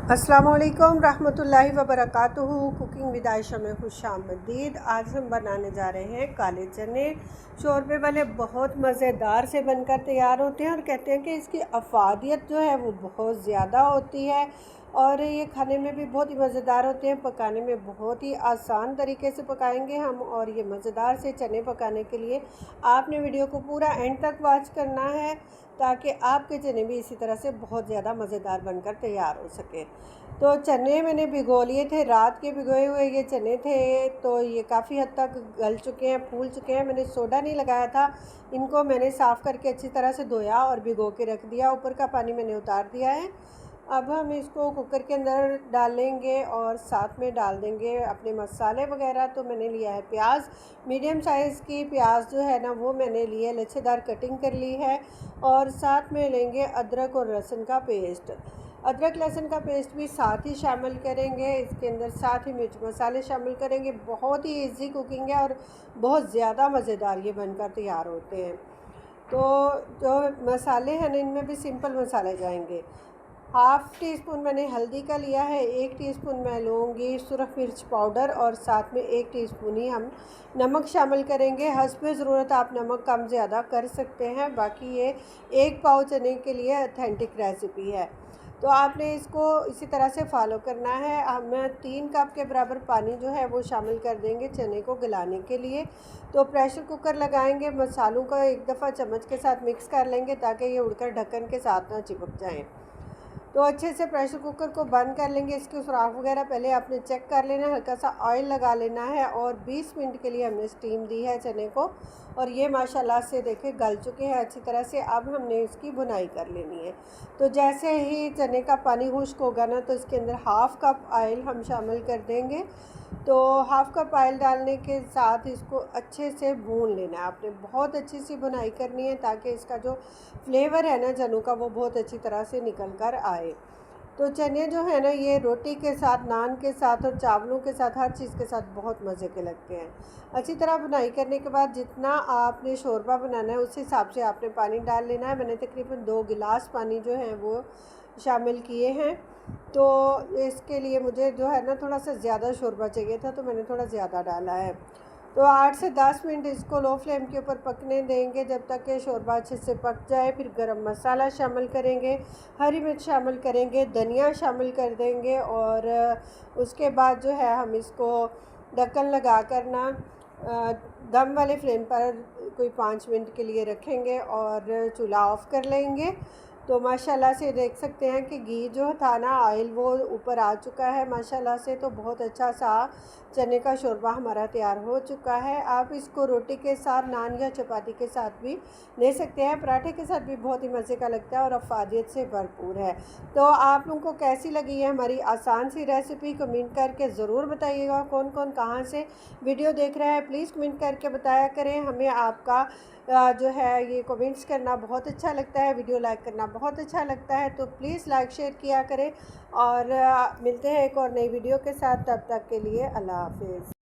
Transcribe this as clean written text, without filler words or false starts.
अस्सलामुअलैकुम रहमतुल्लाहि व बरकातुहू। कुकिंग विद आयशा में खुशामदीद। आज हम बनाने जा रहे हैं काले चने। शोरबे वाले बहुत मज़ेदार से बनकर तैयार होते हैं और कहते हैं कि इसकी अफादियत जो है वो बहुत ज़्यादा होती है और ये खाने में भी बहुत ही मज़ेदार होते हैं। पकाने में बहुत ही आसान तरीके से पकाएंगे हम। और ये मज़ेदार से चने पकाने के लिए आपने वीडियो को पूरा एंड तक वॉच करना है ताकि आपके चने भी इसी तरह से बहुत ज़्यादा मज़ेदार बनकर तैयार हो सके। तो चने मैंने भिगो लिए थे, रात के भिगोए हुए ये चने थे, तो ये काफ़ी हद तक गल चुके हैं, फूल चुके हैं। मैंने सोडा नहीं लगाया था, इनको मैंने साफ़ करके अच्छी तरह से धोया और भिगो के रख दिया। ऊपर का पानी मैंने उतार दिया है। अब हम इसको कुकर के अंदर डालेंगे और साथ में डाल देंगे अपने मसाले वगैरह। तो मैंने लिया है प्याज, मीडियम साइज़ की प्याज जो है ना वो मैंने ली है, लच्छेदार कटिंग कर ली है। और साथ में लेंगे अदरक और लहसुन का पेस्ट। अदरक लहसुन का पेस्ट भी साथ ही शामिल करेंगे इसके अंदर, साथ ही मिर्च मसाले शामिल करेंगे। बहुत ही इजी कुकिंग है और बहुत ज़्यादा मज़ेदार ये बनकर तैयार होते हैं। तो जो मसाले हैं ना इनमें भी सिंपल मसाले जाएंगे। हाफ़ टी स्पून मैंने हल्दी का लिया है, 1 टीस्पून मैं लूँगी सुरख मिर्च पाउडर और साथ में 1 टीस्पून ही हम नमक शामिल करेंगे। हस्बे ज़रूरत आप नमक कम ज़्यादा कर सकते हैं। बाकी ये 1 पाव चने के लिए ऑथेंटिक रेसिपी है, तो आपने इसको इसी तरह से फॉलो करना है। हम 3 कप के बराबर पानी जो है वो शामिल कर देंगे चने को गलाने के लिए। तो प्रेशर कुकर लगाएंगे, मसालों का एक दफ़ा चम्मच के साथ मिक्स कर लेंगे ताकि ये उड़कर ढक्कन के साथ ना चिपक जाएं। तो अच्छे से प्रेशर कुकर को बंद कर लेंगे। इसके सुराख वगैरह पहले आपने चेक कर लेना है, हल्का सा ऑयल लगा लेना है। और 20 मिनट के लिए हमने स्टीम दी है चने को और ये माशाल्लाह से देखें गल चुके हैं अच्छी तरह से। अब हमने इसकी भुनाई कर लेनी है। तो जैसे ही चने का पानी खुश्क होगा ना तो इसके अंदर हाफ़ कप ऑयल हम शामिल कर देंगे। तो हाफ़ कप ऑयल डालने के साथ इसको अच्छे से भून लेना है आपने। बहुत अच्छी सी भुनाई करनी है ताकि इसका जो फ्लेवर है ना चनों का वो बहुत अच्छी तरह से निकल कर आए। तो चने जो है ना ये रोटी के साथ, नान के साथ और चावलों के साथ, हर चीज़ के साथ बहुत मज़े के लगते हैं। अच्छी तरह बुनाई करने के बाद जितना आपने शोरबा बनाना है उस हिसाब से आपने पानी डाल लेना है। मैंने तकरीबन 2 गिलास पानी जो है वो शामिल किए हैं। तो इसके लिए मुझे जो है ना थोड़ा सा ज़्यादा शोरबा चाहिए था तो मैंने थोड़ा ज़्यादा डाला है। तो 8 से 10 मिनट इसको लो फ्लेम के ऊपर पकने देंगे जब तक कि शोरबा अच्छे से पक जाए। फिर गरम मसाला शामिल करेंगे, हरी मिर्च शामिल करेंगे, धनिया शामिल कर देंगे और उसके बाद जो है हम इसको ढक्कन लगा कर ना दम वाले फ्लेम पर कोई 5 मिनट के लिए रखेंगे और चूल्हा ऑफ़ कर लेंगे। तो माशाल्लाह से देख सकते हैं कि घी जो था ना, ऑयल वो ऊपर आ चुका है माशाल्लाह से। तो बहुत अच्छा सा चने का शोरबा हमारा तैयार हो चुका है। आप इसको रोटी के साथ, नान या चपाती के साथ भी ले सकते हैं, पराठे के साथ भी बहुत ही मज़े का लगता है और अफादियत से भरपूर है। तो आप लोगों को कैसी लगी है हमारी आसान सी रेसिपी, कमेंट करके ज़रूर बताइएगा। कौन कौन कहाँ से वीडियो देख रहा है प्लीज़ कमेंट करके बताया करें। हमें आपका जो है ये कमेंट्स करना बहुत अच्छा लगता है, वीडियो लाइक करना बहुत अच्छा लगता है। तो प्लीज़ लाइक शेयर किया करें और मिलते हैं एक और नई वीडियो के साथ। तब तक के लिए अल्लाह हाफ़िज़।